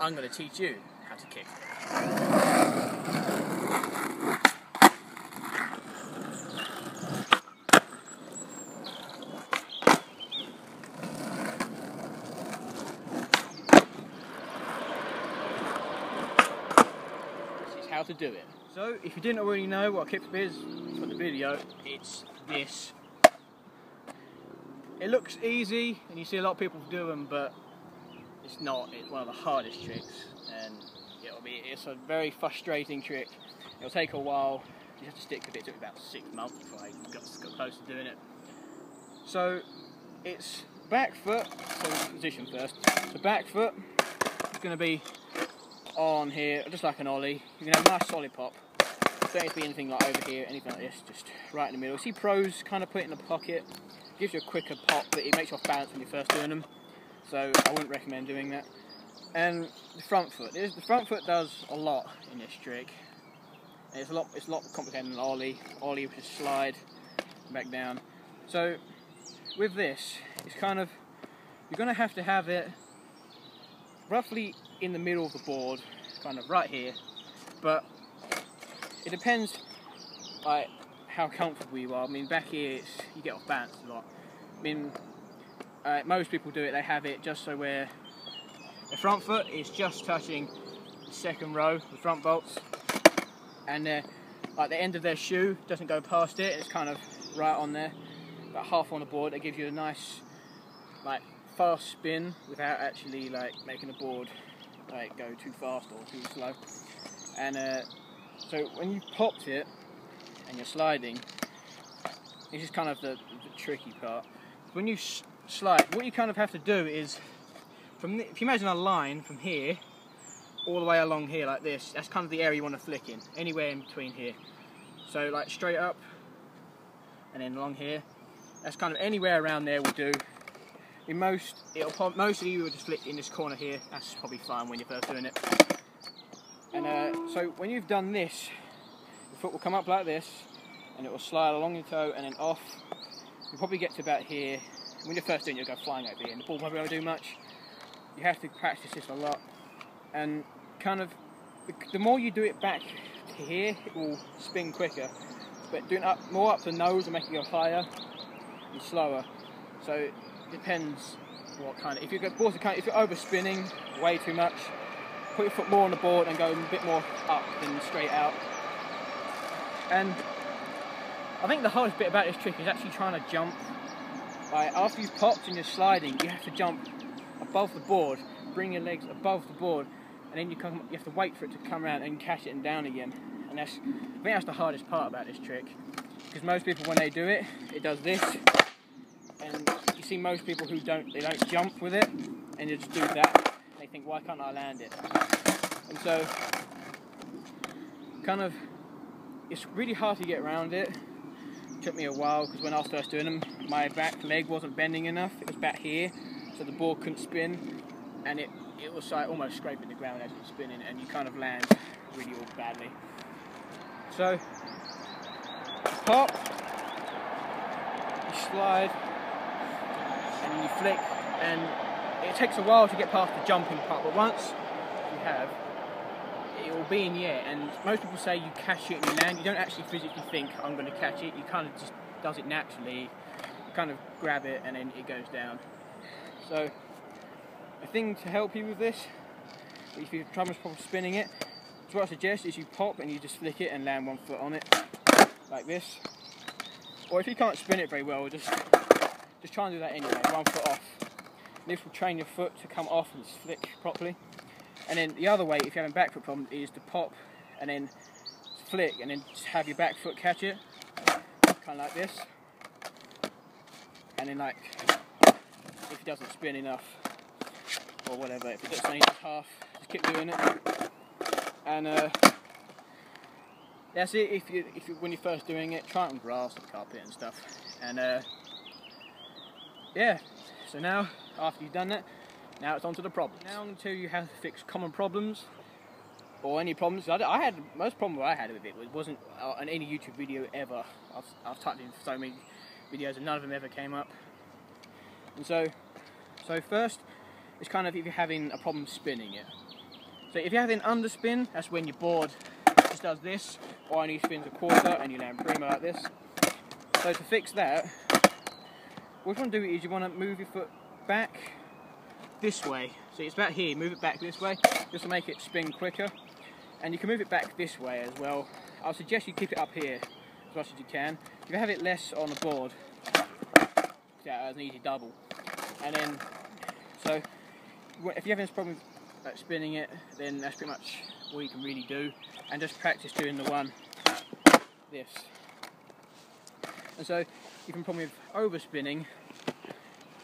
I'm going to teach you how to kick. This is how to do it. So, if you didn't already know what a kickflip is for the video, it's this. It looks easy, and you see a lot of people do them, but it's not. It's one of the hardest tricks, and it's a very frustrating trick. It'll take a while. You have to stick with it. It took about 6 months before I got close to doing it. So it's back foot. So position first. The back foot is going to be on here, just like an Ollie. You're going to have a nice solid pop. Don't need to be anything like over here, anything like this. Just right in the middle. See pros kind of put it in the pocket. Gives you a quicker pop, but it makes you off balance when you're first doing them. So I wouldn't recommend doing that. And the front foot. The front foot does a lot in this trick. And it's a lot complicated than Ollie. Ollie will just slide back down. So with this, it's kind of, you're going to have it roughly in the middle of the board, kind of right here. But it depends like how comfortable you are. I mean, back here you get off balance a lot. I mean, most people do it. They have it just so where the front foot is just touching the second row, the front bolts, and like the end of their shoe doesn't go past it. It's kind of right on there, about half on the board. That gives you a nice, like, fast spin without actually like making the board like go too fast or too slow. And so when you popped it and you're sliding, this is kind of the tricky part. When you slide, what you kind of have to do is, if you imagine a line from here all the way along here like this, that's kind of the area you want to flick in, anywhere in between here. So like straight up and then along here, that's kind of anywhere around there will do. Most of you will just flick in this corner here. That's probably fine when you're first doing it. And so when you've done this, the foot will come up like this, and it will slide along your toe and then off. You'll probably get to about here. When you're first doing it, you'll go flying over here, and the ball won't be able to do much. You have to practice this a lot, and kind of the more you do it back to here, it will spin quicker. But doing more up the nose and making it go higher and slower. So it depends what kind of. If you're overspinning way too much, put your foot more on the board and go a bit more up than straight out. And I think the hardest bit about this trick is actually trying to jump. Like after you've popped and you're sliding, you have to jump above the board, bring your legs above the board, and then you have to wait for it to come around and catch it and down again. And I think that's the hardest part about this trick, because most people when they do it, it does this, and you see most people who don't jump with it, and they just do that. They think, why can't I land it? And so, kind of, it's really hard to get around it. It took me a while, because when I was first doing them, my back leg wasn't bending enough. It was back here, so the board couldn't spin, and it was like almost scraping the ground as it was spinning, and you kind of land really all badly. So, pop, you slide, and then you flick, and it takes a while to get past the jumping part, but once you have, it will be in the air. And most people say you catch it and you land. You don't actually physically think, I'm going to catch it. You kind of just does it naturally. You kind of grab it and then it goes down. So a thing to help you with this, if you're trouble spinning it, so what I suggest is you pop and you just flick it and land one foot on it, like this. Or if you can't spin it very well, just try and do that anyway, one foot off. This will train your foot to come off and flick properly. And then the other way, if you're having back foot problem, is to pop and then flick and then just have your back foot catch it, kind of like this. And then like, if it doesn't spin enough, or whatever, if it just only does half, just keep doing it. And that's it. If you when you're first doing it, try it on grass or carpet and stuff. And yeah. So now, after you've done that, now it's on to the problems. Now I'm going to tell you how to fix common problems, or any problems. Most problem I had with it wasn't on any YouTube video ever. I've typed in so many videos and none of them ever came up. And so first, it's kind of if you're having a problem spinning it. So if you're having underspin, that's when your board just does this, or only spins a quarter and you land primo like this. So to fix that, what you want to do is you want to move your foot back this way. So it's about here, move it back this way, just to make it spin quicker. And you can move it back this way as well. I'll suggest you keep it up here as much as you can. If you have it less on the board, yeah, that's an easy double. And then, so if you're having this problem with spinning it, then that's pretty much all you can really do. And just practice doing the one, this. And so, if you problem with overspinning,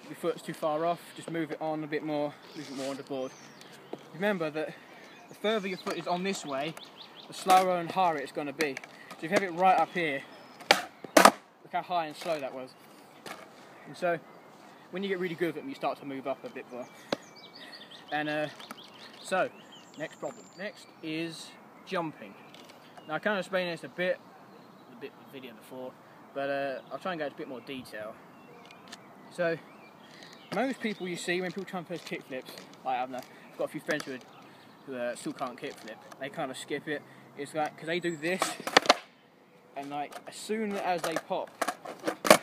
your foot's too far off, just move it on a bit more, move it more on the board. Remember that the further your foot is on this way, the slower and higher it's going to be. So if you have it right up here, look how high and slow that was. And so, when you get really good at them, you start to move up a bit more. And so, next problem. Next is jumping. Now I kind of explained this a bit in the video before, but I'll try and go into a bit more detail. So, most people you see when people try and first kickflips, like I've got a few friends who still can't kickflip. They kind of skip it. It's like, because they do this, and like as soon as they pop,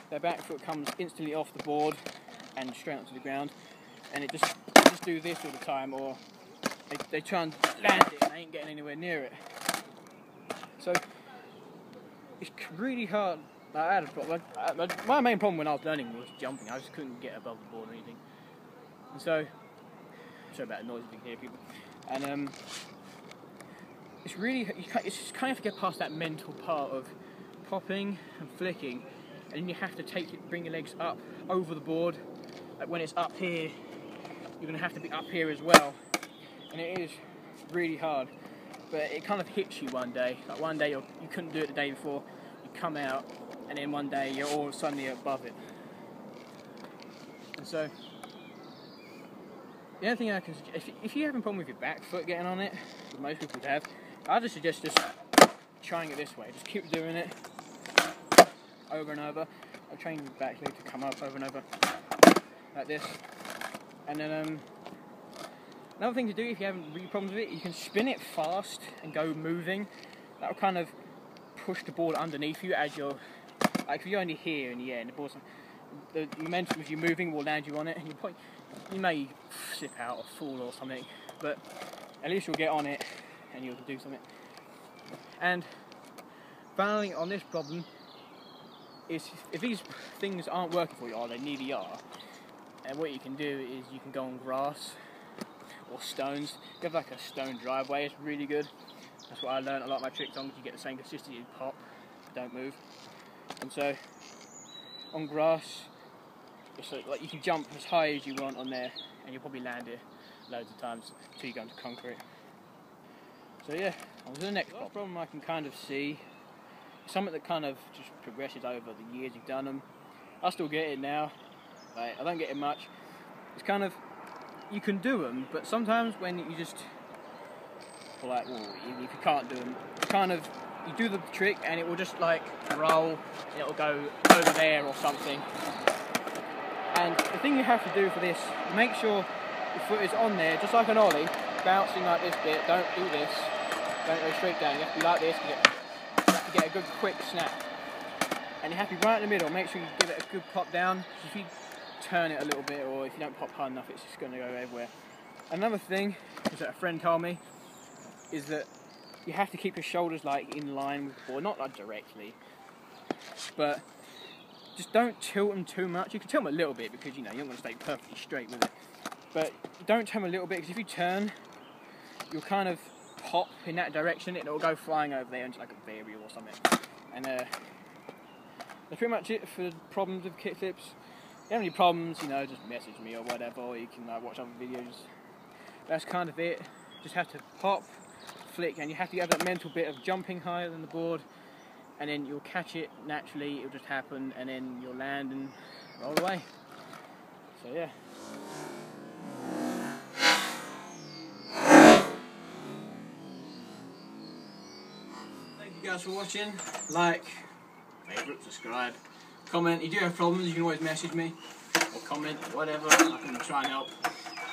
their back foot comes instantly off the board and straight onto the ground, and they just do this all the time, or they try and land it and they ain't getting anywhere near it. So it's really hard. I had a problem. My main problem when I was learning was jumping. I just couldn't get above the board or anything. And so, sorry about the noise if you can hear people. And it's really, it's kind of have to get past that mental part of popping and flicking, and then you have to bring your legs up over the board. Like when it's up here, you're going to have to be up here as well, and it is really hard. But it kind of hits you one day. Like one day you couldn't do it the day before, you come out, and then one day you're all suddenly above it. And so, the only thing I can suggest, if you're having a problem with your back foot getting on it, which most people have, I just suggest just trying it this way. Just keep doing it over and over. I'll train your back leg to come up over and over, like this. And then another thing to do if you're having really problems with it, you can spin it fast and go moving. That will kind of push the board underneath you as you're, like if you're only here in the air and the momentum of you moving will land you on it, and you may slip out or fall or something, but at least you'll get on it and you'll do something. And finally on this problem is if these things aren't working for you, or they nearly are, and what you can do is you can go on grass or stones. If you have like a stone driveway, it's really good. That's what I learned a lot of my tricks on, because you get the same consistency, you pop, don't move. And so on grass, it's like you can jump as high as you want on there, and you'll probably land it loads of times until you go into concrete. So yeah, on to the next problem I can kind of see. Something that kind of just progresses over the years you've done them. I still get it now. Like, I don't get it much. It's kind of, you can do them, but sometimes when you just, or like, well, if you can't do them, kind of, you do the trick and it will just like roll, and it will go over there or something. And the thing you have to do for this, make sure your foot is on there, just like an Ollie, bouncing like this bit. Don't do this. Don't go straight down. You have to be like this to get a good quick snap. And you have to be right in the middle. Make sure you give it a good pop down. If you turn it a little bit, or if you don't pop hard enough, it's just going to go everywhere. Another thing is that a friend told me is that you have to keep your shoulders like in line with the board, not like directly, but just don't tilt them too much. You can tilt them a little bit because you know you're not going to stay perfectly straight with it, but don't tilt them a little bit, because if you turn, you'll kind of pop in that direction and it'll go flying over there into like a variable or something. And that's pretty much it for the problems with kickflips. If you have any problems, you know, just message me or whatever, or you can watch other videos. That's kind of it. Just have to pop, flick, and you have to have that mental bit of jumping higher than the board, and then you'll catch it naturally. It'll just happen, and then you'll land and roll away. So yeah. Thank you guys for watching. Like, favourite, subscribe, comment. If you do have problems, you can always message me or comment, whatever. I can try and help.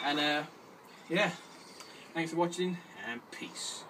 And yeah, thanks for watching. and peace.